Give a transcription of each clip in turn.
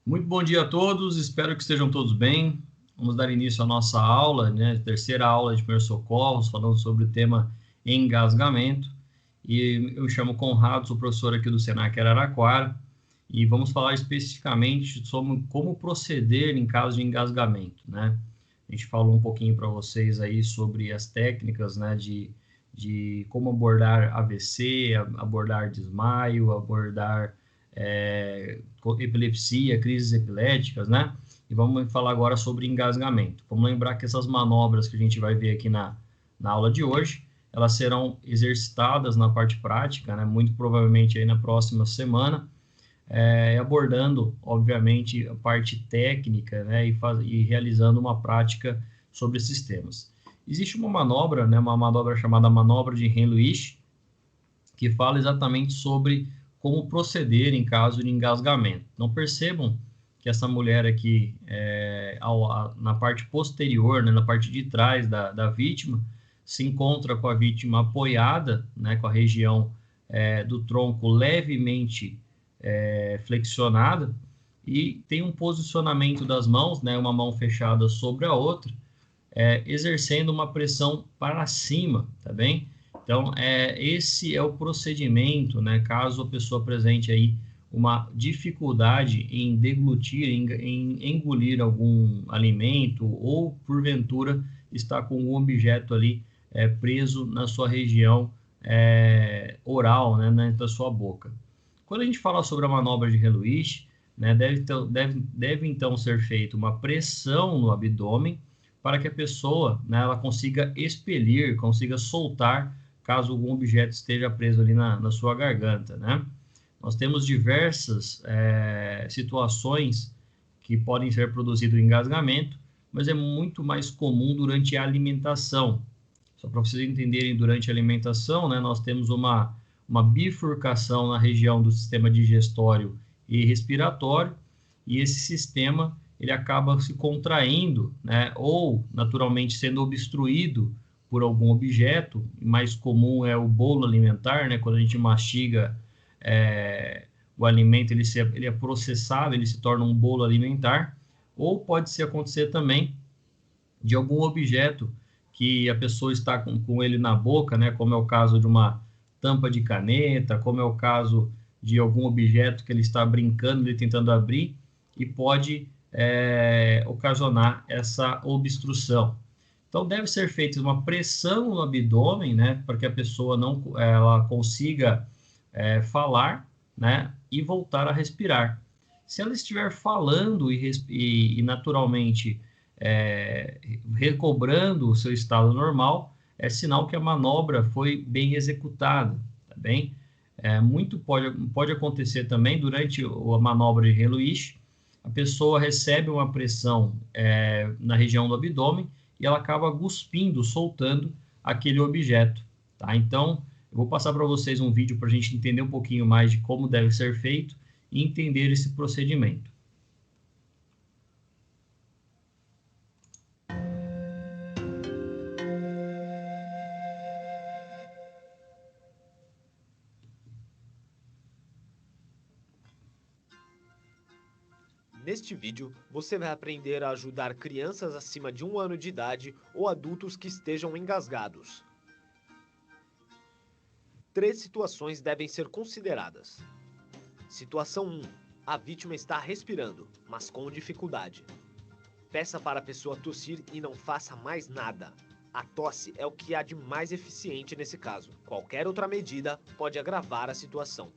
Muito bom dia a todos, espero que estejam todos bem. Vamos dar início à nossa aula, terceira aula de primeiros socorros, falando sobre o tema engasgamento. E eu me chamo Conrado, sou professor aqui do Senac Araraquara, e vamos falar especificamente sobre como proceder em caso de engasgamento, né? A gente falou um pouquinho para vocês aí sobre as técnicas, né, de como abordar AVC, abordar desmaio, abordar epilepsia, crises epiléticas, né? E vamos falar agora sobre engasgamento. Vamos lembrar que essas manobras que a gente vai ver aqui na aula de hoje, elas serão exercitadas na parte prática, né? Muito provavelmente aí na próxima semana, abordando, obviamente, a parte técnica, né? E realizando uma prática sobre esses temas. Existe uma manobra, né? Uma manobra chamada manobra de Henry-Lewis, que fala exatamente sobre como proceder em caso de engasgamento. Então, percebam que essa mulher aqui, na parte posterior, né, na parte de trás da vítima, se encontra com a vítima apoiada, né, com a região do tronco levemente flexionada, e tem um posicionamento das mãos, né, uma mão fechada sobre a outra, exercendo uma pressão para cima, tá bem? Então, esse é o procedimento, né? Caso a pessoa apresente aí uma dificuldade em deglutir, em engolir algum alimento, ou porventura está com um objeto ali preso na sua região oral, né, da sua boca. Quando a gente fala sobre a manobra de Henry-Lewis, né, deve então ser feita uma pressão no abdômen para que a pessoa, né, ela consiga expelir, consiga soltar, caso algum objeto esteja preso ali na sua garganta, né? Nós temos diversas situações que podem ser produzido engasgamento, mas é muito mais comum durante a alimentação. Só para vocês entenderem, durante a alimentação, né, nós temos uma bifurcação na região do sistema digestório e respiratório, e esse sistema ele acaba se contraindo, né, ou naturalmente sendo obstruído por algum objeto. O mais comum é o bolo alimentar, né, quando a gente mastiga o alimento, ele é processado, ele se torna um bolo alimentar, ou pode se acontecer também de algum objeto que a pessoa está com ele na boca, né, como é o caso de uma tampa de caneta, como é o caso de algum objeto que ele está brincando, ele tentando abrir, e pode ocasionar essa obstrução. Então, deve ser feita uma pressão no abdômen, né, para que a pessoa ela consiga falar, né, e voltar a respirar. Se ela estiver falando e naturalmente recobrando o seu estado normal, é sinal que a manobra foi bem executada, tá bem? Muito pode acontecer também durante a manobra de Henry-Lewis, a pessoa recebe uma pressão na região do abdômen e ela acaba cuspindo, soltando aquele objeto, tá? Então, eu vou passar para vocês um vídeo para a gente entender um pouquinho mais de como deve ser feito e entender esse procedimento. Neste vídeo, você vai aprender a ajudar crianças acima de 1 ano de idade ou adultos que estejam engasgados. 3 situações devem ser consideradas. Situação 1. A vítima está respirando, mas com dificuldade. Peça para a pessoa tossir e não faça mais nada. A tosse é o que há de mais eficiente nesse caso. Qualquer outra medida pode agravar a situação.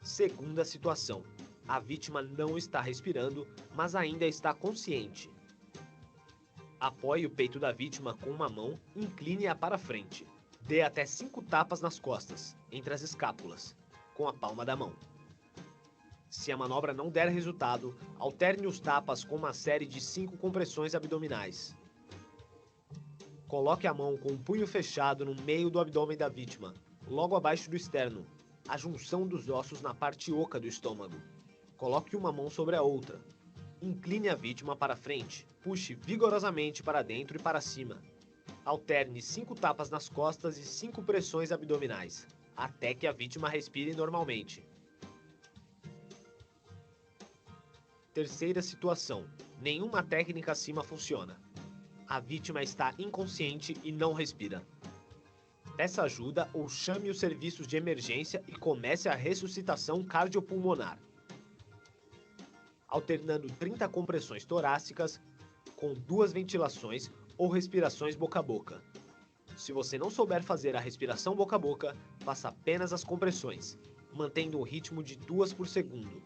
Segunda situação. A vítima não está respirando, mas ainda está consciente. Apoie o peito da vítima com uma mão e incline-a para frente. Dê até 5 tapas nas costas, entre as escápulas, com a palma da mão. Se a manobra não der resultado, alterne os tapas com uma série de 5 compressões abdominais. Coloque a mão com o punho fechado no meio do abdômen da vítima, logo abaixo do externo, a junção dos ossos na parte oca do estômago. Coloque uma mão sobre a outra. Incline a vítima para frente. Puxe vigorosamente para dentro e para cima. Alterne 5 tapas nas costas e 5 pressões abdominais, até que a vítima respire normalmente. Terceira situação: nenhuma técnica acima funciona. A vítima está inconsciente e não respira. Peça ajuda ou chame os serviços de emergência e comece a ressuscitação cardiopulmonar, alternando 30 compressões torácicas com 2 ventilações ou respirações boca a boca. Se você não souber fazer a respiração boca a boca, faça apenas as compressões, mantendo um ritmo de 2 por segundo.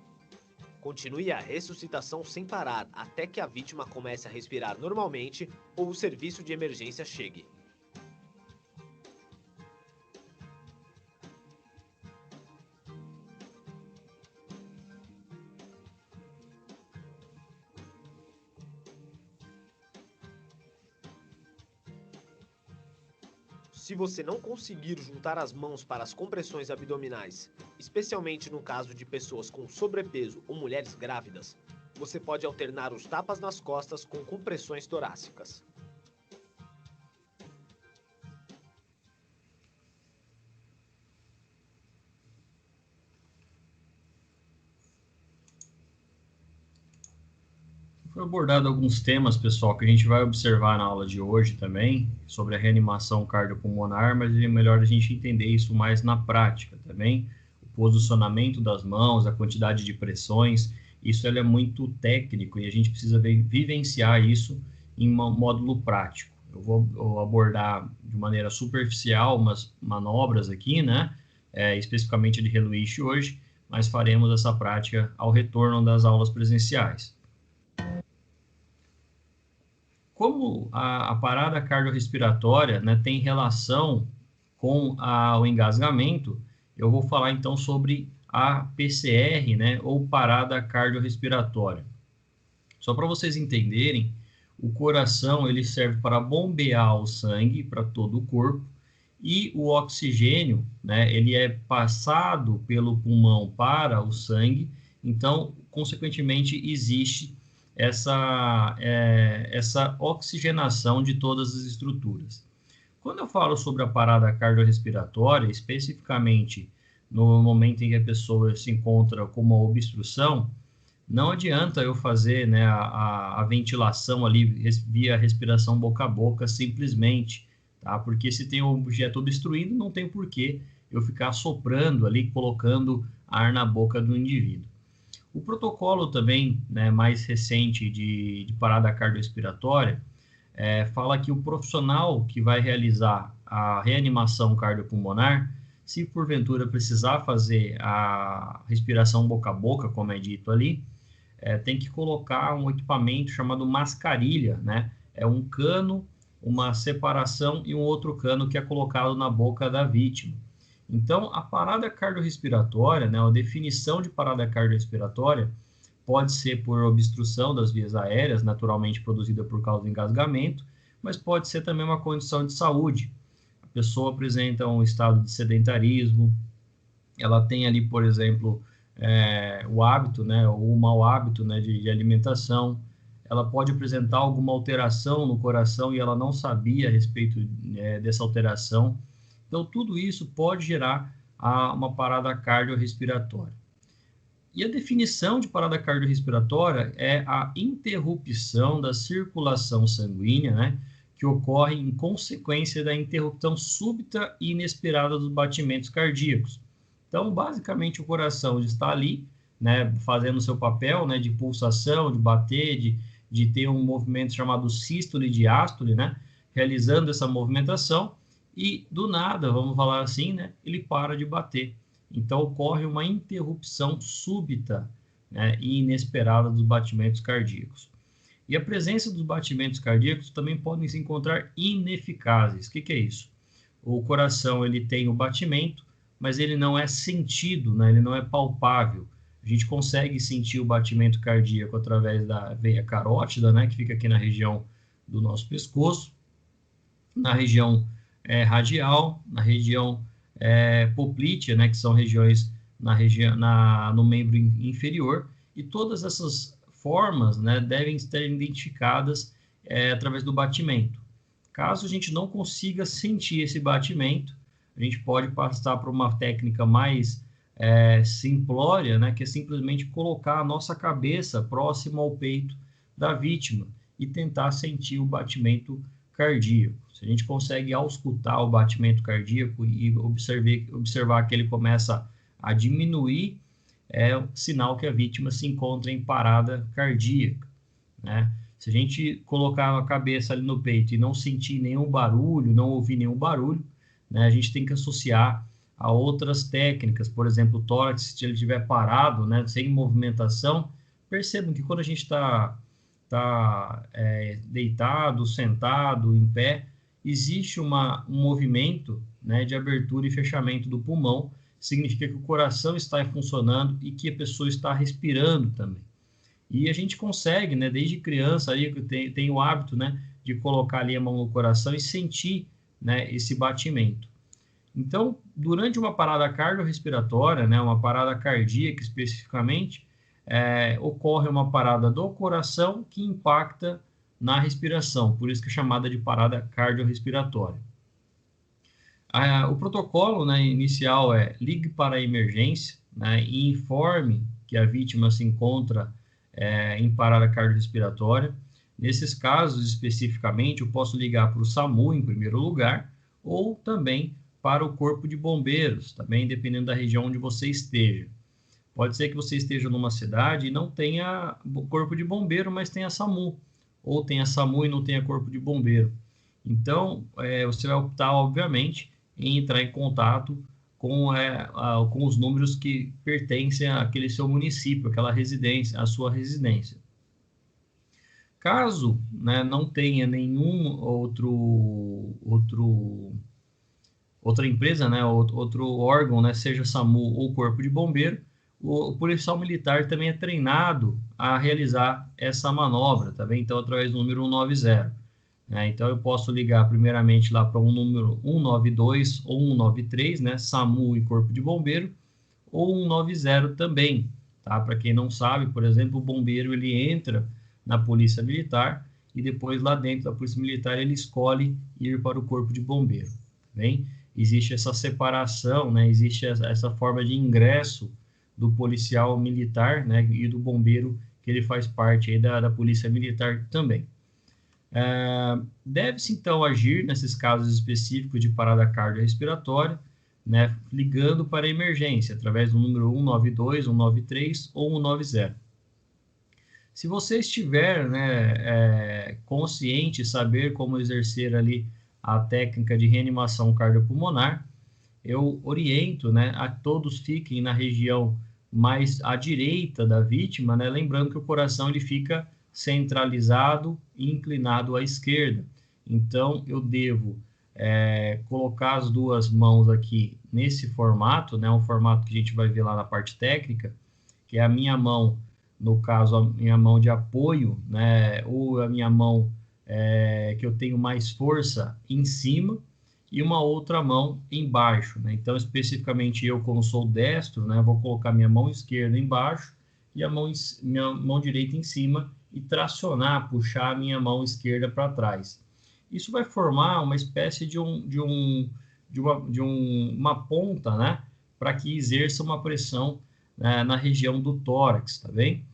Continue a ressuscitação sem parar até que a vítima comece a respirar normalmente ou o serviço de emergência chegue. Se você não conseguir juntar as mãos para as compressões abdominais, especialmente no caso de pessoas com sobrepeso ou mulheres grávidas, você pode alternar os tapas nas costas com compressões torácicas. Foi abordado alguns temas, pessoal, que a gente vai observar na aula de hoje também, sobre a reanimação cardiopulmonar, mas é melhor a gente entender isso mais na prática também. O posicionamento das mãos, a quantidade de pressões, isso é muito técnico e a gente precisa vivenciar isso em um módulo prático. Eu vou abordar de maneira superficial umas manobras aqui, né, especificamente de Reluiche hoje, mas faremos essa prática ao retorno das aulas presenciais. Como a parada cardiorrespiratória, né, tem relação com o engasgamento, eu vou falar então sobre a PCR, né, ou parada cardiorrespiratória. Só para vocês entenderem, o coração ele serve para bombear o sangue para todo o corpo e o oxigênio, né, ele é passado pelo pulmão para o sangue, então, consequentemente, existe essa oxigenação de todas as estruturas. Quando eu falo sobre a parada cardiorrespiratória, especificamente no momento em que a pessoa se encontra com uma obstrução, não adianta eu fazer, né, a ventilação ali via respiração boca a boca simplesmente, tá? Porque se tem um objeto obstruindo, não tem porquê eu ficar soprando ali, colocando ar na boca do indivíduo. O protocolo também, né, mais recente de parada cardiorrespiratória fala que o profissional que vai realizar a reanimação cardiopulmonar, se porventura precisar fazer a respiração boca a boca, como é dito ali, tem que colocar um equipamento chamado mascarilha, né? É um cano, uma separação e um outro cano que é colocado na boca da vítima. Então, a parada cardiorrespiratória, né, a definição de parada cardiorrespiratória pode ser por obstrução das vias aéreas, naturalmente produzida por causa do engasgamento, mas pode ser também uma condição de saúde. A pessoa apresenta um estado de sedentarismo, ela tem ali, por exemplo, o hábito, né, ou o mau hábito, né, de alimentação, ela pode apresentar alguma alteração no coração e ela não sabia a respeito dessa alteração. Então, tudo isso pode gerar uma parada cardiorrespiratória. E a definição de parada cardiorrespiratória é a interrupção da circulação sanguínea, né, que ocorre em consequência da interrupção súbita e inesperada dos batimentos cardíacos. Então, basicamente, o coração está ali, né, fazendo o seu papel, né, de pulsação, de bater, de ter um movimento chamado sístole e diástole, né, realizando essa movimentação, e do nada, vamos falar assim, né, ele para de bater. Então, ocorre uma interrupção súbita, né, e inesperada dos batimentos cardíacos. E a presença dos batimentos cardíacos também podem se encontrar ineficazes. O que é isso? O coração ele tem o batimento, mas ele não é sentido, né, ele não é palpável. A gente consegue sentir o batimento cardíaco através da veia carótida, né, que fica aqui na região do nosso pescoço, na região radial, na região poplítea, né, que são regiões no membro inferior, e todas essas formas, né, devem ser identificadas através do batimento. Caso a gente não consiga sentir esse batimento, a gente pode passar por uma técnica mais simplória, né, que é simplesmente colocar a nossa cabeça próxima ao peito da vítima e tentar sentir o batimento cardíaco. Se a gente consegue auscultar o batimento cardíaco e observar que ele começa a diminuir, é o sinal que a vítima se encontra em parada cardíaca, né? Se a gente colocar a cabeça ali no peito e não sentir nenhum barulho, não ouvir nenhum barulho, né, a gente tem que associar a outras técnicas, por exemplo, o tórax, se ele estiver parado, né, sem movimentação, percebam que quando a gente está deitado, sentado, em pé, existe um movimento, né, de abertura e fechamento do pulmão, significa que o coração está funcionando e que a pessoa está respirando também. E a gente consegue, né, desde criança, aí, tem o hábito, né, de colocar ali a mão no coração e sentir, né, esse batimento. Então, durante uma parada cardiorrespiratória, né, uma parada cardíaca especificamente, ocorre uma parada do coração que impacta na respiração, por isso que é chamada de parada cardiorrespiratória. O protocolo, né, inicial ligue para a emergência, né, e informe que a vítima se encontra em parada cardiorrespiratória. Nesses casos, especificamente, eu posso ligar para o SAMU em primeiro lugar, ou também para o Corpo de Bombeiros, também dependendo da região onde você esteja. Pode ser que você esteja numa cidade e não tenha Corpo de Bombeiro, mas tenha SAMU, ou tenha SAMU e não tenha Corpo de Bombeiro. Então, você vai optar, obviamente, em entrar em contato com os números que pertencem àquele seu município, aquela residência, a sua residência. Caso, né, não tenha nenhum outra empresa, né, outro órgão, né, seja SAMU ou Corpo de Bombeiro, o policial militar também é treinado a realizar essa manobra, tá bem? Então, através do número 190. Né? Então, eu posso ligar primeiramente lá para um número 192 ou 193, né, SAMU e Corpo de Bombeiro, ou 190 também, tá? Para quem não sabe, por exemplo, o bombeiro ele entra na Polícia Militar e depois lá dentro da Polícia Militar ele escolhe ir para o Corpo de Bombeiro, tá bem? Existe essa separação, né? Existe essa forma de ingresso do policial militar, né? E do bombeiro, que ele faz parte aí da Polícia Militar também. Deve-se, então, agir nesses casos específicos de parada cardiorrespiratória, né, ligando para a emergência, através do número 192, 193 ou 190. Se você estiver, né, consciente, saber como exercer ali a técnica de reanimação cardiopulmonar, eu oriento, né, a todos fiquem na região mais à direita da vítima, né, lembrando que o coração ele fica centralizado e inclinado à esquerda. Então, eu devo colocar as duas mãos aqui nesse formato, né, um formato que a gente vai ver lá na parte técnica, que é a minha mão, no caso, a minha mão de apoio, né, ou a minha mão que eu tenho mais força em cima, e uma outra mão embaixo, né? Então, especificamente eu, como sou destro, né, vou colocar minha mão esquerda embaixo e minha mão direita em cima e tracionar, puxar a minha mão esquerda para trás. Isso vai formar uma espécie de uma ponta, né, para que exerça uma pressão na região do tórax, tá bem?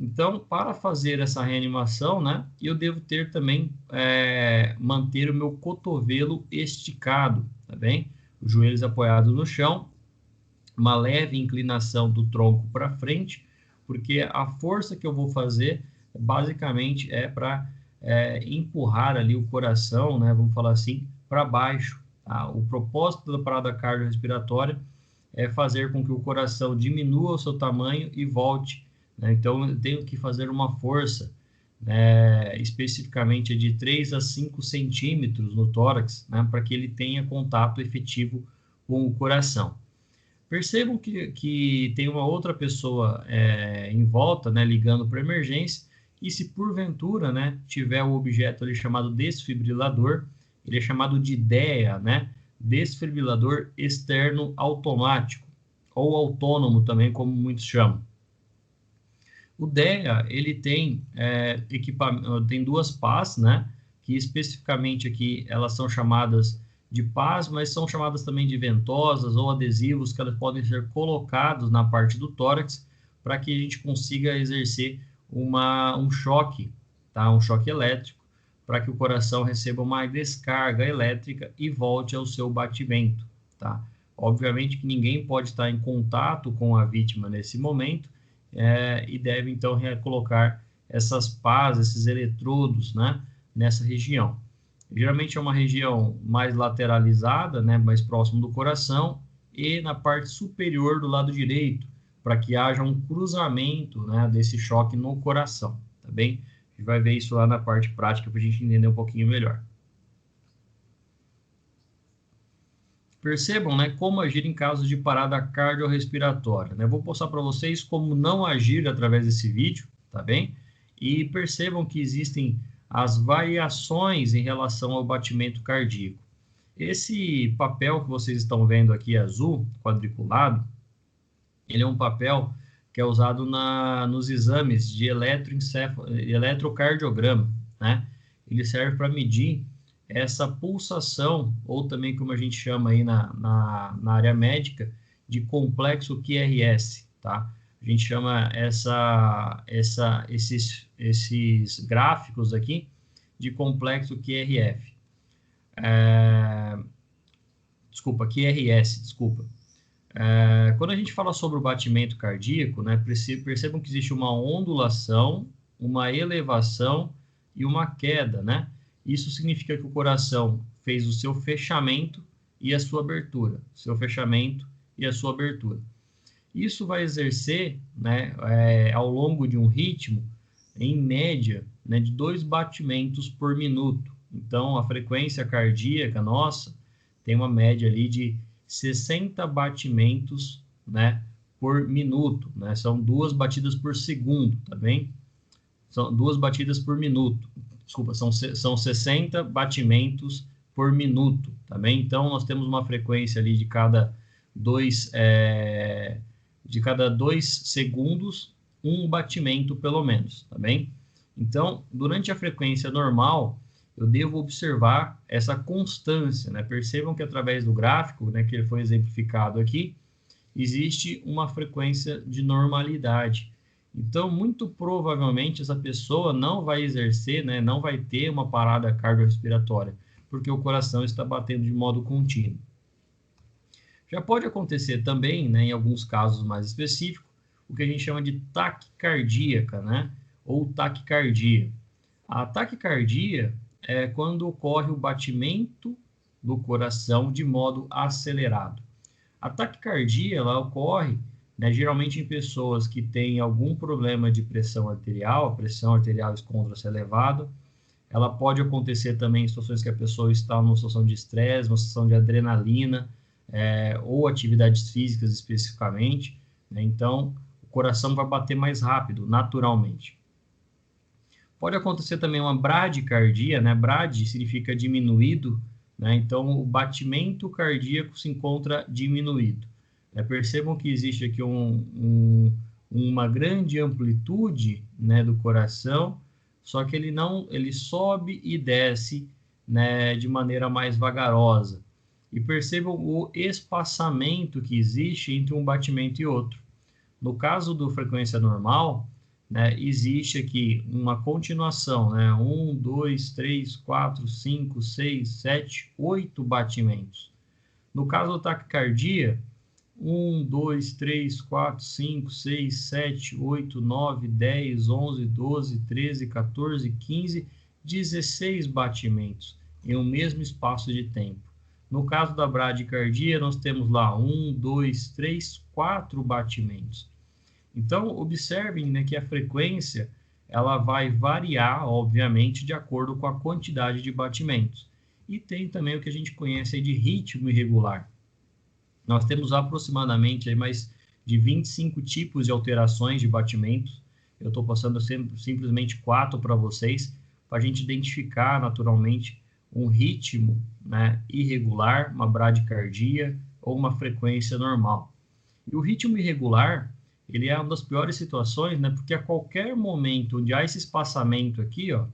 Então, para fazer essa reanimação, né, eu devo ter também, manter o meu cotovelo esticado, tá bem? Os joelhos apoiados no chão, uma leve inclinação do tronco para frente, porque a força que eu vou fazer, basicamente, é para empurrar ali o coração, né, vamos falar assim, para baixo. Tá? O propósito da parada cardiorrespiratória é fazer com que o coração diminua o seu tamanho e volte, né? Então, eu tenho que fazer uma força, especificamente de 3 a 5 centímetros no tórax, né, para que ele tenha contato efetivo com o coração. Percebam que tem uma outra pessoa em volta, né, ligando para a emergência, e se porventura, né, tiver o objeto ali chamado desfibrilador, ele é chamado de DEA, né, desfibrilador externo automático, ou autônomo também, como muitos chamam. O DEA, ele tem tem duas pás, né, que especificamente aqui elas são chamadas de paz, mas são chamadas também de ventosas ou adesivos que elas podem ser colocados na parte do tórax para que a gente consiga exercer um choque, tá? Um choque elétrico, para que o coração receba uma descarga elétrica e volte ao seu batimento, tá? Obviamente que ninguém pode estar em contato com a vítima nesse momento e deve então colocar essas pás, esses eletrodos, né, nessa região. Geralmente é uma região mais lateralizada, né, mais próximo do coração e na parte superior do lado direito, para que haja um cruzamento, né, desse choque no coração, tá bem? A gente vai ver isso lá na parte prática para a gente entender um pouquinho melhor. Percebam, né, como agir em casos de parada cardiorrespiratória, né? Vou postar para vocês como não agir através desse vídeo, tá bem? E percebam que existem as variações em relação ao batimento cardíaco. Esse papel que vocês estão vendo aqui azul, quadriculado, ele é um papel que é usado nos exames de eletrocardiograma, né? Ele serve para medir essa pulsação, ou também como a gente chama aí na área médica, de complexo QRS, tá? A gente chama esses gráficos aqui de complexo QRF. QRS, desculpa. Quando a gente fala sobre o batimento cardíaco, né, percebam que existe uma ondulação, uma elevação e uma queda, né? Isso significa que o coração fez o seu fechamento e a sua abertura. Seu fechamento e a sua abertura. Isso vai exercer, né, ao longo de um ritmo, em média, né, de 2 batimentos por minuto. Então, a frequência cardíaca nossa tem uma média ali de 60 batimentos, né, por minuto. Né? São 2 batidas por segundo, tá bem? São 2 batidas por minuto. Desculpa, são 60 batimentos por minuto, tá bem? Então, nós temos uma frequência ali de cada 2 segundos, 1 batimento pelo menos, tá bem? Então, durante a frequência normal, eu devo observar essa constância, né? Percebam que através do gráfico, né, que foi exemplificado aqui, existe uma frequência de normalidade. Então, muito provavelmente, essa pessoa não vai exercer, né, não vai ter uma parada cardiorrespiratória, porque o coração está batendo de modo contínuo. Já pode acontecer também, né, em alguns casos mais específicos, o que a gente chama de taquicardíaca, né, ou taquicardia. A taquicardia é quando ocorre o batimento do coração de modo acelerado. A taquicardia, ela ocorre, né, geralmente em pessoas que têm algum problema de pressão arterial, a pressão arterial encontra-se elevada. Ela pode acontecer também em situações que a pessoa está numa situação de estresse, uma situação de adrenalina, ou atividades físicas especificamente, né? Então, o coração vai bater mais rápido, naturalmente. Pode acontecer também uma bradicardia, né? Brad significa diminuído, né? Então, o batimento cardíaco se encontra diminuído. Percebam que existe aqui uma grande amplitude, né, do coração, só que ele sobe e desce, né, de maneira mais vagarosa. E percebam o espaçamento que existe entre um batimento e outro. No caso do frequência normal, né, existe aqui uma continuação, né, 1, 2, 3, 4, 5, 6, 7, 8 batimentos. No caso da taquicardia, 1, 2, 3, 4, 5, 6, 7, 8, 9, 10, 11, 12, 13, 14, 15, 16 batimentos em um mesmo espaço de tempo. No caso da bradicardia, nós temos lá 1, 2, 3, 4 batimentos. Então, observem, né, que a frequência ela vai variar, obviamente, de acordo com a quantidade de batimentos. E tem também o que a gente conhece aí de ritmo irregular. Nós temos aproximadamente aí mais de 25 tipos de alterações de batimentos. Eu estou passando simplesmente 4 para vocês, para a gente identificar naturalmente um ritmo, né, irregular, uma bradicardia ou uma frequência normal. E o ritmo irregular, ele é uma das piores situações, né, porque a qualquer momento onde há esse espaçamento aqui, ó,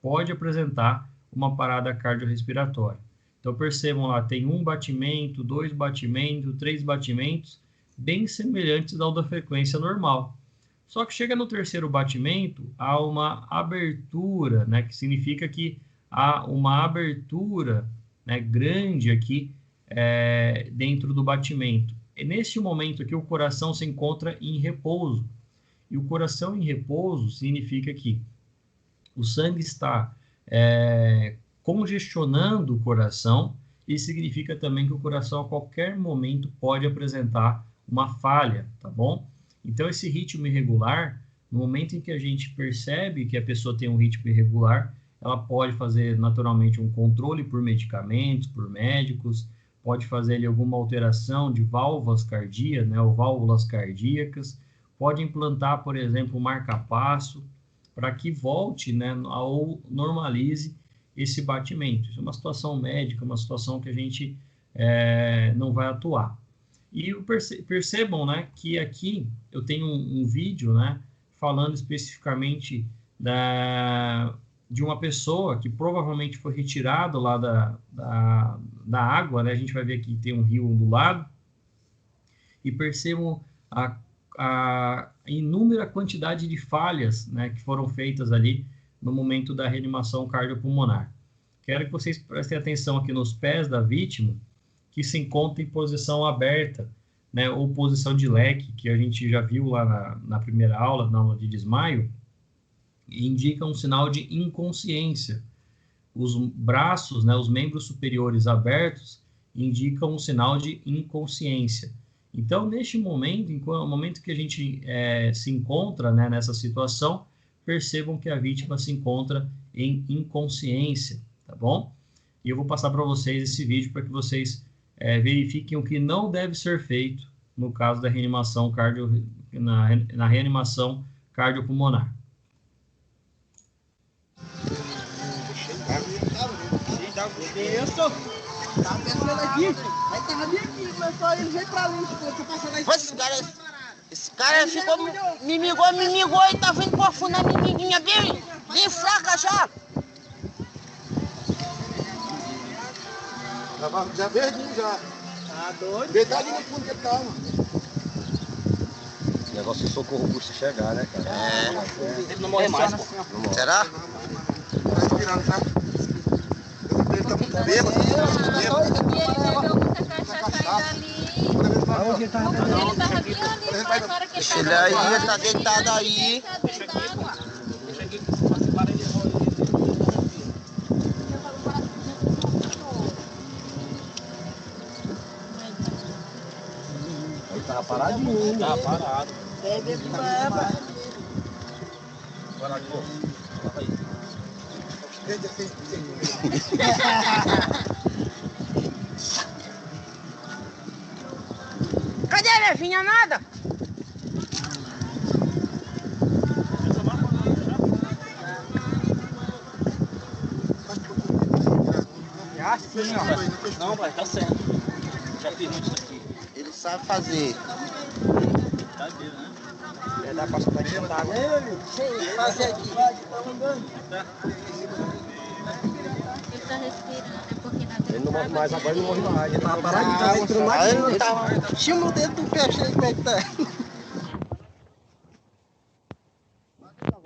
pode apresentar uma parada cardiorrespiratória. Então, percebam lá, tem 1 batimento, 2 batimentos, 3 batimentos, bem semelhantes ao da frequência normal. Só que chega no 3º batimento, há uma abertura, né, que significa que há uma abertura, né, grande aqui dentro do batimento. E neste momento aqui, o coração se encontra em repouso. E o coração em repouso significa que o sangue está congestionando o coração, e significa também que o coração a qualquer momento pode apresentar uma falha, tá bom? Então, esse ritmo irregular, no momento em que a gente percebe que a pessoa tem um ritmo irregular, ela pode fazer naturalmente um controle por medicamentos, por médicos, pode fazer ali alguma alteração de válvulas cardíacas, né, ou válvulas cardíacas, pode implantar, por exemplo, um marca-passo, para que volte, né, ou normalize esse batimento. Isso é uma situação médica, uma situação que a gente não vai atuar. E percebam, né, que aqui eu tenho um vídeo, né, falando especificamente de uma pessoa que provavelmente foi retirado lá da água, né? A gente vai ver aqui que tem um rio ondulado, e percebam a inúmera quantidade de falhas, né, que foram feitas ali no momento da reanimação cardiopulmonar. Quero que vocês prestem atenção aqui nos pés da vítima, que se encontra em posição aberta, né, ou posição de leque, que a gente já viu lá na primeira aula, na aula de desmaio, indica um sinal de inconsciência. Os braços, né, os membros superiores abertos, indicam um sinal de inconsciência. Então, neste momento, no momento que a gente se encontra, né, nessa situação, percebam que a vítima se encontra em inconsciência, tá bom? E eu vou passar para vocês esse vídeo para que vocês verifiquem o que não deve ser feito no caso da reanimação na reanimação cardiopulmonar. Isso! Tá pensando aqui? Aí tava ali aqui, começou ele veio pra ali, tipo, passando aí. Esse cara ficou, me migou e tá vindo por fundo da mimiguinha bem fraca já. Já verdinho já. Tá doido? Verdade no fundo que ele tava. O negócio de socorro custa chegar, né, cara? Ele não morre mais, pô. Será? Tá respirando, tá? Ele tá muito bêbado. E ele bebeu muita cachaça ali. Ele tava bem ali, foi na hora que Ele aí, ele tá deitado aí. Ele tava paradinho. Tava parado. Bebe, beba. Vai lá de novo. Bota aí. Cadê a Levinha? Nada? É assim, ó. Não, pai, tá certo. Já fiz muito isso aqui. Ele sabe fazer. Tá dele, né? É dar pra escutar de água. Sim, fazer aqui. Ele tá respirando, é porque na Ele não morre mais, agora ele não morre mais. Ele tava paradinho, tava entrando mais. Aí ele não tava. Chama o dedo do peixe aí, como é que tá?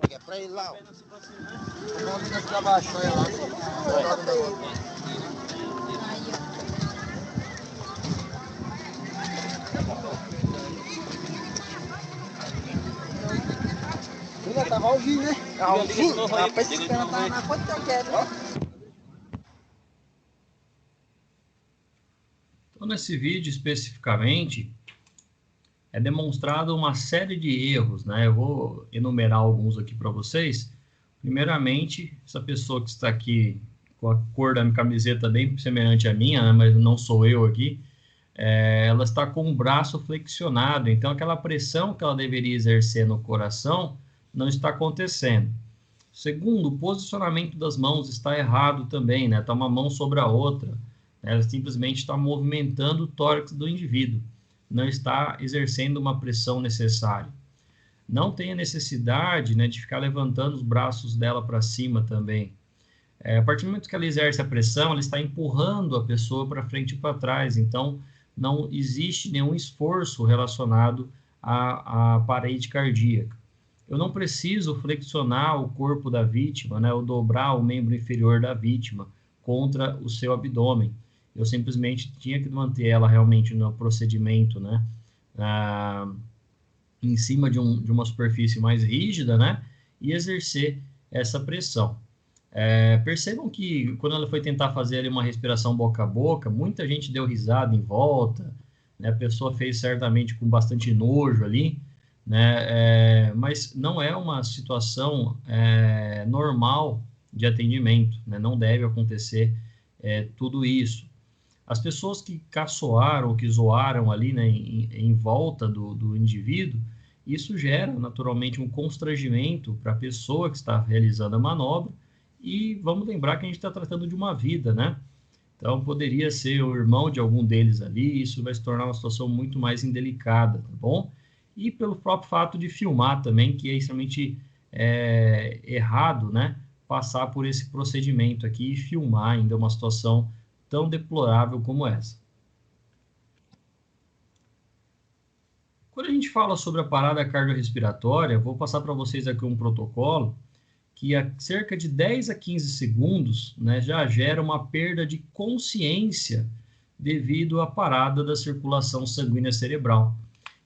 É pra ir lá, ó. Vamos ver se abaixou aí lá. Ainda tava ao vivo, né? Ao vivo? Rapaz, esse cara tá na ponta que eu quero, ó. Então, nesse vídeo especificamente, é demonstrado uma série de erros, né? Eu vou enumerar alguns aqui para vocês. Primeiramente, essa pessoa que está aqui com a cor da minha camiseta bem semelhante à minha, né? Mas não sou eu aqui, ela está com o braço flexionado, então aquela pressão que ela deveria exercer no coração não está acontecendo. Segundo, o posicionamento das mãos está errado também, né? Está uma mão sobre a outra. Ela simplesmente está movimentando o tórax do indivíduo, não está exercendo uma pressão necessária. Não tem a necessidade, né, de ficar levantando os braços dela para cima também. A partir do momento que ela exerce a pressão, ela está empurrando a pessoa para frente e para trás, então não existe nenhum esforço relacionado à parede cardíaca. Eu não preciso flexionar o corpo da vítima, né, ou dobrar o membro inferior da vítima contra o seu abdômen. Eu simplesmente tinha que manter ela realmente no procedimento, né, em cima de uma superfície mais rígida, né, e exercer essa pressão. Percebam que quando ela foi tentar fazer ali uma respiração boca a boca, muita gente deu risada em volta, né, a pessoa fez certamente com bastante nojo ali, né, mas não é uma situação normal de atendimento, né, não deve acontecer tudo isso. As pessoas que caçoaram ou que zoaram ali, né, em volta do indivíduo, isso gera naturalmente um constrangimento para a pessoa que está realizando a manobra, e vamos lembrar que a gente está tratando de uma vida, né? Então poderia ser o irmão de algum deles ali, isso vai se tornar uma situação muito mais indelicada, tá bom? E pelo próprio fato de filmar também, que é extremamente errado, né? Passar por esse procedimento aqui e filmar ainda uma situação tão deplorável como essa. Quando a gente fala sobre a parada cardiorrespiratória, vou passar para vocês aqui um protocolo que a cerca de 10 a 15 segundos, né, já gera uma perda de consciência devido à parada da circulação sanguínea cerebral.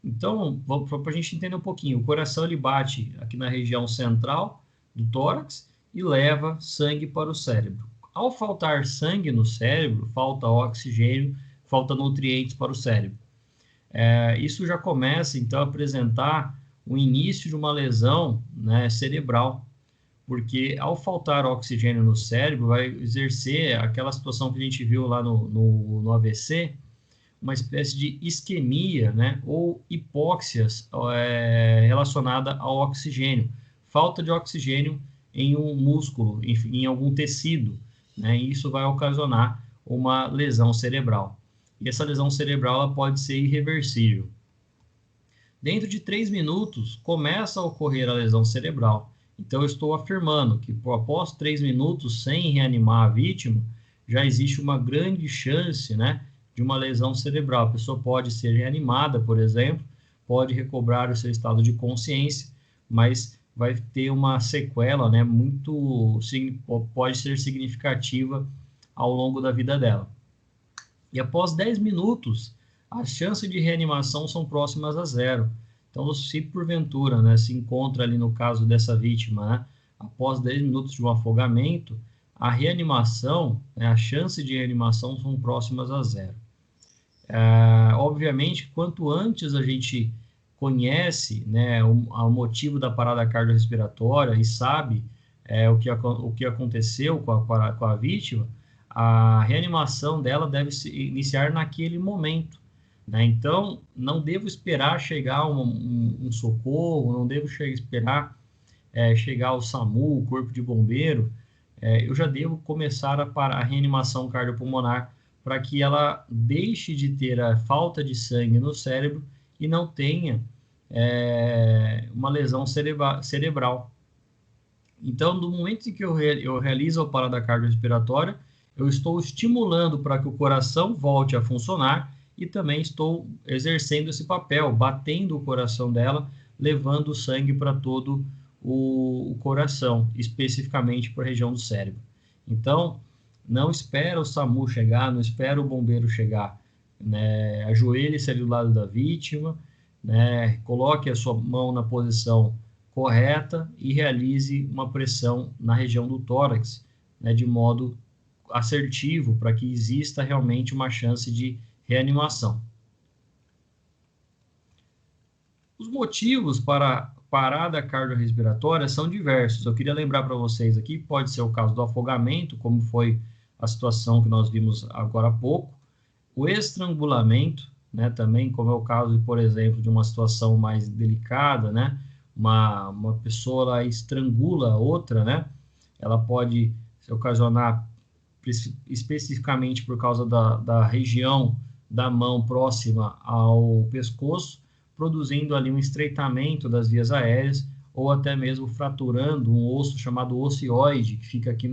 Então, para a gente entender um pouquinho, o coração ele bate aqui na região central do tórax e leva sangue para o cérebro. Ao faltar sangue no cérebro, falta oxigênio, falta nutrientes para o cérebro. Isso já começa, então, a apresentar o início de uma lesão, né, cerebral, porque ao faltar oxigênio no cérebro, vai exercer aquela situação que a gente viu lá no AVC, uma espécie de isquemia, né, ou hipóxias relacionada ao oxigênio, falta de oxigênio em um músculo, em algum tecido, né, e isso vai ocasionar uma lesão cerebral. E essa lesão cerebral ela pode ser irreversível. Dentro de 3 minutos, começa a ocorrer a lesão cerebral. Então, eu estou afirmando que, após 3 minutos sem reanimar a vítima, já existe uma grande chance, né, de uma lesão cerebral. A pessoa pode ser reanimada, por exemplo, pode recobrar o seu estado de consciência, mas vai ter uma sequela, né, pode ser significativa ao longo da vida dela. E após 10 minutos, as chances de reanimação são próximas a 0. Então, se porventura, né, se encontra ali no caso dessa vítima, né, após 10 minutos de um afogamento, a reanimação, né, a chance de reanimação são próximas a 0. Obviamente, quanto antes a gente conhece, né, o motivo da parada cardiorrespiratória e sabe o que aconteceu com a vítima, a reanimação dela deve se iniciar naquele momento, né? Então, não devo esperar chegar um socorro, não devo esperar chegar o SAMU, o Corpo de Bombeiro, eu já devo começar a reanimação cardiopulmonar para que ela deixe de ter a falta de sangue no cérebro e não tenha uma lesão cerebral. Então, no momento em que eu realizo a parada cardiorrespiratória, eu estou estimulando para que o coração volte a funcionar e também estou exercendo esse papel, batendo o coração dela, levando o sangue para todo o coração, especificamente para a região do cérebro. Então, não espera o SAMU chegar, não espera o bombeiro chegar, né? Ajoelhe-se ali do lado da vítima, né? Coloque a sua mão na posição correta e realize uma pressão na região do tórax, né? De modo assertivo, para que exista realmente uma chance de reanimação. Os motivos para parada cardiorrespiratória são diversos. Eu queria lembrar para vocês aqui, pode ser o caso do afogamento, como foi a situação que nós vimos agora há pouco, o estrangulamento, né, também, como é o caso, por exemplo, de uma situação mais delicada, né, uma pessoa lá estrangula a outra, né, ela pode se ocasionar especificamente por causa da região da mão próxima ao pescoço, produzindo ali um estreitamento das vias aéreas, ou até mesmo fraturando um osso chamado ocioide, que fica aqui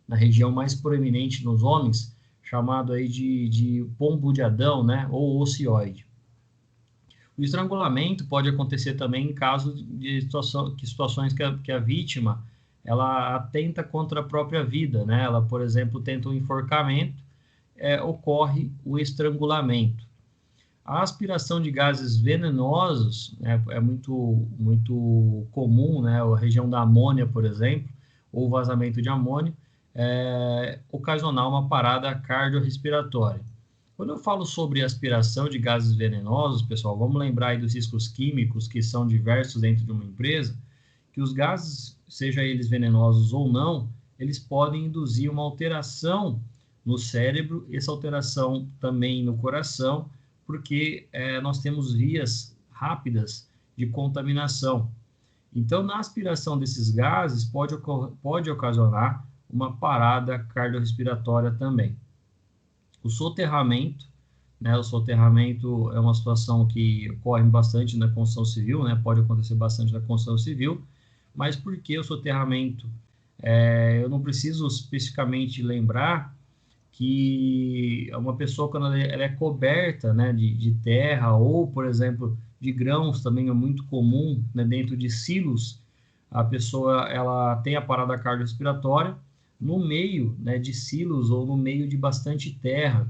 na região mais proeminente nos homens, chamado aí de pombo de Adão, né, ou ocioide. O estrangulamento pode acontecer também em casos de situações que a vítima ela atenta contra a própria vida, né? Ela, por exemplo, tenta um enforcamento, ocorre o estrangulamento. A aspiração de gases venenosos, né, é muito comum, né? A região da amônia, por exemplo, ou vazamento de amônio, ocasionar uma parada cardiorrespiratória. Quando eu falo sobre aspiração de gases venenosos, pessoal, vamos lembrar aí dos riscos químicos que são diversos dentro de uma empresa, que os gases, seja eles venenosos ou não, eles podem induzir uma alteração no cérebro, essa alteração também no coração, porque nós temos vias rápidas de contaminação. Então, na aspiração desses gases, pode ocasionar uma parada cardiorrespiratória também. O soterramento, né? O soterramento é uma situação que ocorre bastante na construção civil, né? Pode acontecer bastante na construção civil, mas por que o soterramento? Eu não preciso especificamente lembrar que uma pessoa, quando ela é coberta, né, de terra ou, por exemplo, de grãos, também é muito comum, né, dentro de silos, a pessoa ela tem a parada cardiorrespiratória no meio, né, de silos ou no meio de bastante terra.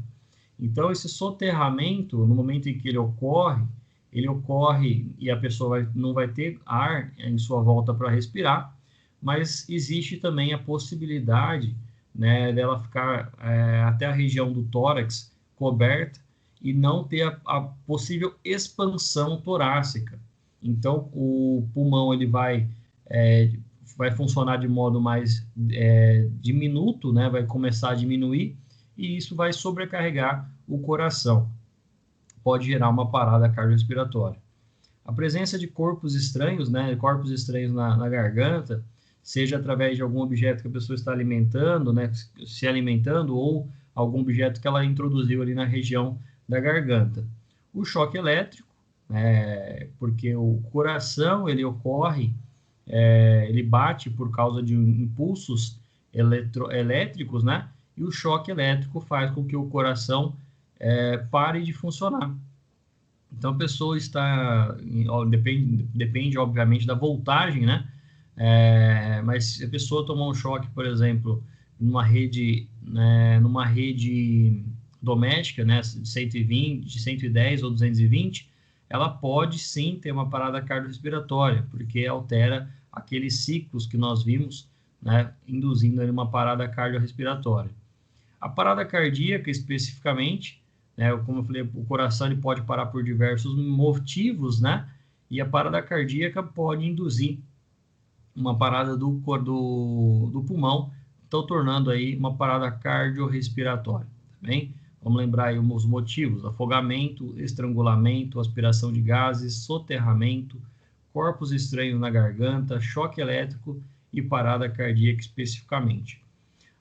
Então, esse soterramento, no momento em que ele ocorre e a pessoa não vai ter ar em sua volta para respirar, mas existe também a possibilidade, né, dela ficar até a região do tórax coberta e não ter a possível expansão torácica. Então, o pulmão ele vai funcionar de modo mais diminuto, né, vai começar a diminuir, e isso vai sobrecarregar o coração. Pode gerar uma parada cardiorrespiratória. A presença de corpos estranhos, né, corpos estranhos na garganta, seja através de algum objeto que a pessoa está alimentando, né, se alimentando, ou algum objeto que ela introduziu ali na região da garganta. O choque elétrico, porque o coração ele ocorre, ele bate por causa de impulsos elétricos, né, e o choque elétrico faz com que o coração pare de funcionar. Então, a pessoa depende obviamente da voltagem, né? Mas se a pessoa tomar um choque, por exemplo, numa rede doméstica, né, de 120, de 110 ou 220, ela pode sim ter uma parada cardiorrespiratória, porque altera aqueles ciclos que nós vimos, né, induzindo ali uma parada cardiorrespiratória. A parada cardíaca, especificamente, né, como eu falei, o coração ele pode parar por diversos motivos, né, e a parada cardíaca pode induzir uma parada do pulmão, então tornando aí uma parada cardiorrespiratória, tá bem? Vamos lembrar aí os motivos: afogamento, estrangulamento, aspiração de gases, soterramento, corpos estranhos na garganta, choque elétrico e parada cardíaca especificamente.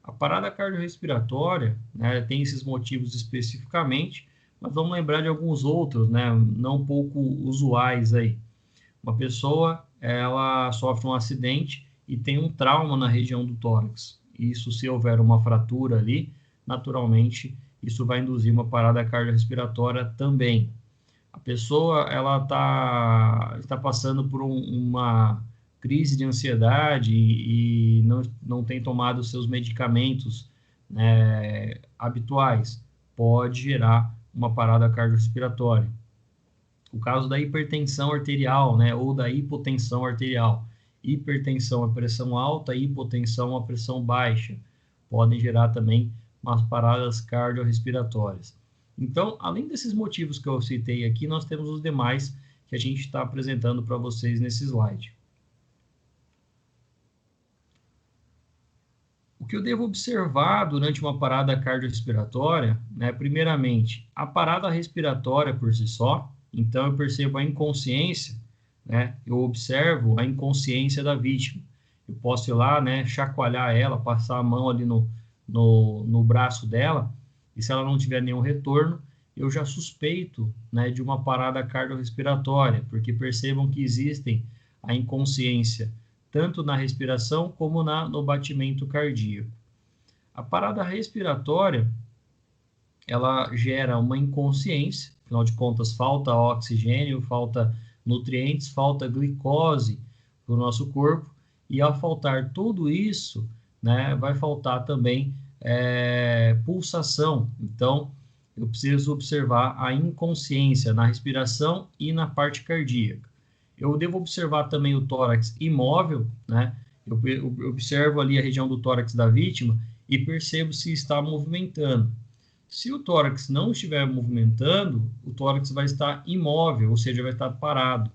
A parada cardiorrespiratória, né, tem esses motivos especificamente, mas vamos lembrar de alguns outros, né, não pouco usuais aí. Uma pessoa, ela sofre um acidente e tem um trauma na região do tórax. Isso, se houver uma fratura ali, naturalmente, isso vai induzir uma parada cardiorrespiratória também. A pessoa, ela está passando por uma crise de ansiedade e não tem tomado seus medicamentos, né, habituais, pode gerar uma parada cardiorrespiratória. O caso da hipertensão arterial, né, ou da hipotensão arterial. Hipertensão a pressão alta, hipotensão a pressão baixa, podem gerar também umas paradas cardiorrespiratórias. Então, além desses motivos que eu citei aqui, nós temos os demais que a gente está apresentando para vocês nesse slide. O que eu devo observar durante uma parada cardiorrespiratória, né, primeiramente, a parada respiratória por si só. Então, eu percebo a inconsciência, né, eu observo a inconsciência da vítima. Eu posso ir lá, né, chacoalhar ela, passar a mão ali no braço dela, e se ela não tiver nenhum retorno, eu já suspeito, né, de uma parada cardiorrespiratória, porque percebam que existem a inconsciência tanto na respiração como no batimento cardíaco. A parada respiratória, ela gera uma inconsciência, afinal de contas, falta oxigênio, falta nutrientes, falta glicose para o nosso corpo, e ao faltar tudo isso, né, vai faltar também pulsação. Então, eu preciso observar a inconsciência na respiração e na parte cardíaca. Eu devo observar também o tórax imóvel, né? Eu observo ali a região do tórax da vítima e percebo se está movimentando. Se o tórax não estiver movimentando, o tórax vai estar imóvel, ou seja, vai estar parado.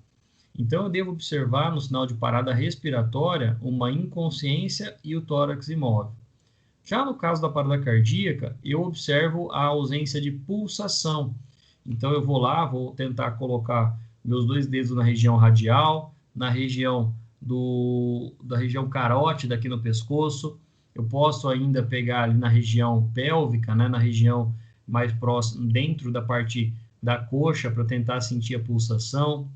Então, eu devo observar no sinal de parada respiratória uma inconsciência e o tórax imóvel. Já no caso da parada cardíaca, eu observo a ausência de pulsação. Então, eu vou lá, vou tentar colocar meus 2 dedos na região radial, na região da região carótida aqui no pescoço. Eu posso ainda pegar ali na região pélvica, né, na região mais próxima, dentro da parte da coxa, para tentar sentir a pulsação.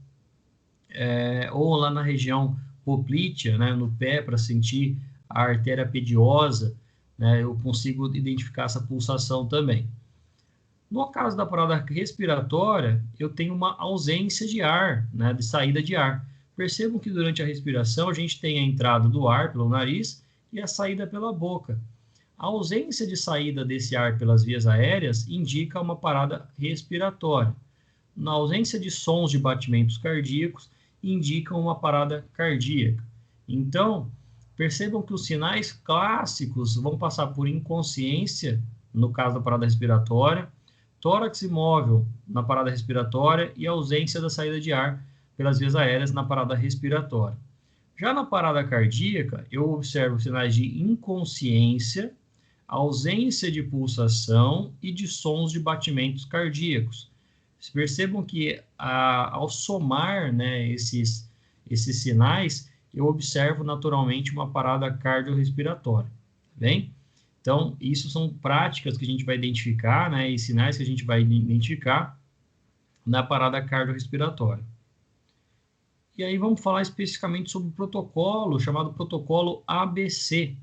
Ou lá na região poplítea, né, no pé, para sentir a artéria pediosa, né, eu consigo identificar essa pulsação também. No caso da parada respiratória, eu tenho uma ausência de ar, né, de saída de ar. Percebam que durante a respiração a gente tem a entrada do ar pelo nariz e a saída pela boca. A ausência de saída desse ar pelas vias aéreas indica uma parada respiratória. Na ausência de sons de batimentos cardíacos, indicam uma parada cardíaca. Então, percebam que os sinais clássicos vão passar por inconsciência, no caso da parada respiratória, tórax imóvel na parada respiratória e ausência da saída de ar pelas vias aéreas na parada respiratória. Já na parada cardíaca, eu observo sinais de inconsciência, ausência de pulsação e de sons de batimentos cardíacos. Percebam que ao somar, né, esses sinais, eu observo naturalmente uma parada cardiorrespiratória, tá bem? Então, isso são práticas que a gente vai identificar, né, e sinais que a gente vai identificar na parada cardiorrespiratória. E aí vamos falar especificamente sobre o protocolo, chamado protocolo ABC.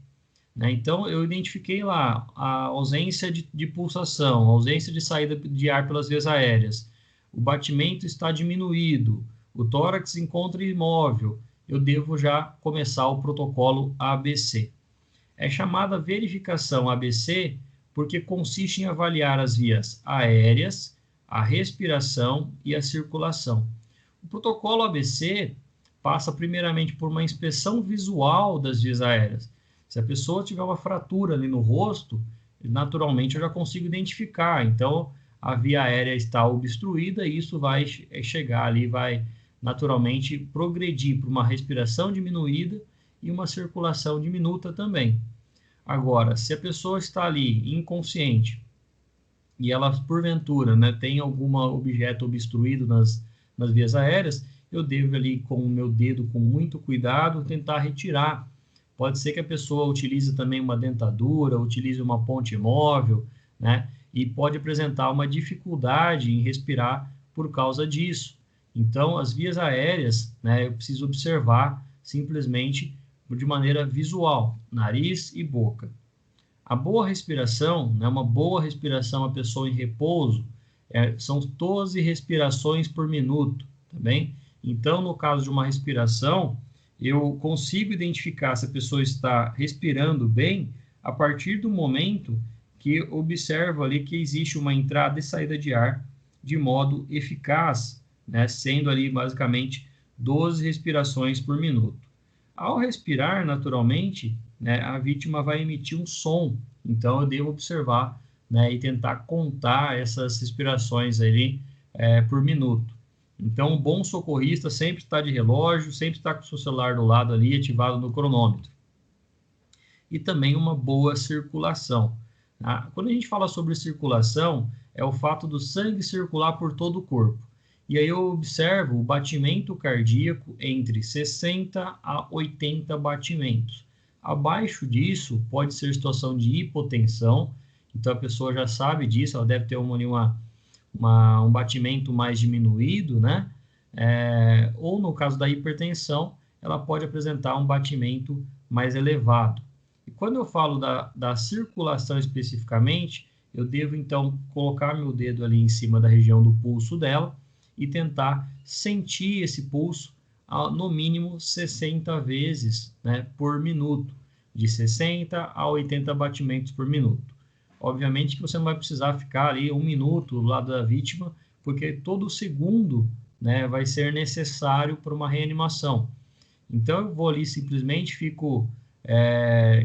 Né? Então, eu identifiquei lá a ausência de pulsação, a ausência de saída de ar pelas vias aéreas, o batimento está diminuído, o tórax encontra imóvel, eu devo já começar o protocolo ABC. É chamada verificação ABC porque consiste em avaliar as vias aéreas, a respiração e a circulação. O protocolo ABC passa primeiramente por uma inspeção visual das vias aéreas. Se a pessoa tiver uma fratura ali no rosto, naturalmente eu já consigo identificar. Então, a via aérea está obstruída e isso vai chegar ali, vai naturalmente progredir para uma respiração diminuída e uma circulação diminuta também. Agora, se a pessoa está ali inconsciente e ela, porventura, né, tem algum objeto obstruído nas vias aéreas, eu devo ali com o meu dedo, com muito cuidado, tentar retirar. Pode ser que a pessoa utilize também uma dentadura, utilize uma ponte móvel, né? E pode apresentar uma dificuldade em respirar por causa disso. Então, as vias aéreas, né, eu preciso observar simplesmente de maneira visual, nariz e boca. A boa respiração, né, uma boa respiração, a pessoa em repouso, são 12 respirações por minuto, tá bem? Então, no caso de uma respiração, eu consigo identificar se a pessoa está respirando bem a partir do momento que observo ali que existe uma entrada e saída de ar de modo eficaz, né, sendo ali basicamente 12 respirações por minuto. Ao respirar, naturalmente, né, a vítima vai emitir um som, então eu devo observar, né, e tentar contar essas respirações ali por minuto. Então, um bom socorrista sempre está de relógio, sempre está com o seu celular do lado ali, ativado no cronômetro. E também uma boa circulação. Quando a gente fala sobre circulação, é o fato do sangue circular por todo o corpo. E aí eu observo o batimento cardíaco entre 60 a 80 batimentos. Abaixo disso, pode ser situação de hipotensão, então a pessoa já sabe disso, ela deve ter um batimento mais diminuído, né? Ou no caso da hipertensão, ela pode apresentar um batimento mais elevado. E quando eu falo da circulação especificamente, eu devo, então, colocar meu dedo ali em cima da região do pulso dela e tentar sentir esse pulso no mínimo 60 vezes, né, por minuto, de 60 a 80 batimentos por minuto. Obviamente que você não vai precisar ficar ali 1 minuto do lado da vítima, porque todo segundo, né, vai ser necessário para uma reanimação. Então, eu vou ali simplesmente, fico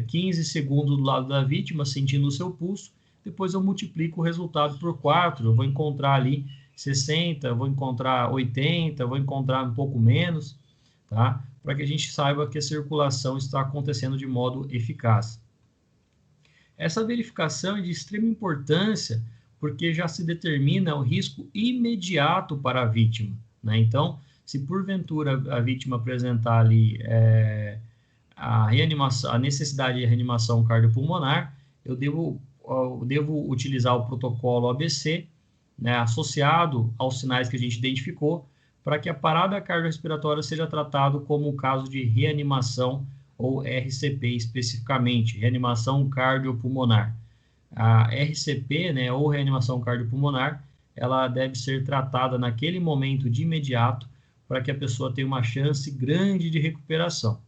15 segundos do lado da vítima, sentindo o seu pulso, depois eu multiplico o resultado por 4, eu vou encontrar ali 60, vou encontrar 80, vou encontrar um pouco menos, tá? Para que a gente saiba que a circulação está acontecendo de modo eficaz. Essa verificação é de extrema importância, porque já se determina o risco imediato para a vítima, né? Então, se porventura a vítima apresentar ali a necessidade de reanimação cardiopulmonar, eu devo utilizar o protocolo ABC, né, associado aos sinais que a gente identificou, para que a parada cardiorrespiratória seja tratado como um caso de reanimação ou RCP especificamente, reanimação cardiopulmonar. A RCP, né, ou reanimação cardiopulmonar, ela deve ser tratada naquele momento de imediato para que a pessoa tenha uma chance grande de recuperação.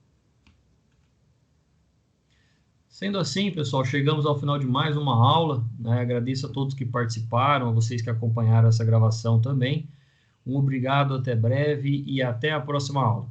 Sendo assim, pessoal, chegamos ao final de mais uma aula, né? Agradeço a todos que participaram, a vocês que acompanharam essa gravação também. Um obrigado, até breve e até a próxima aula.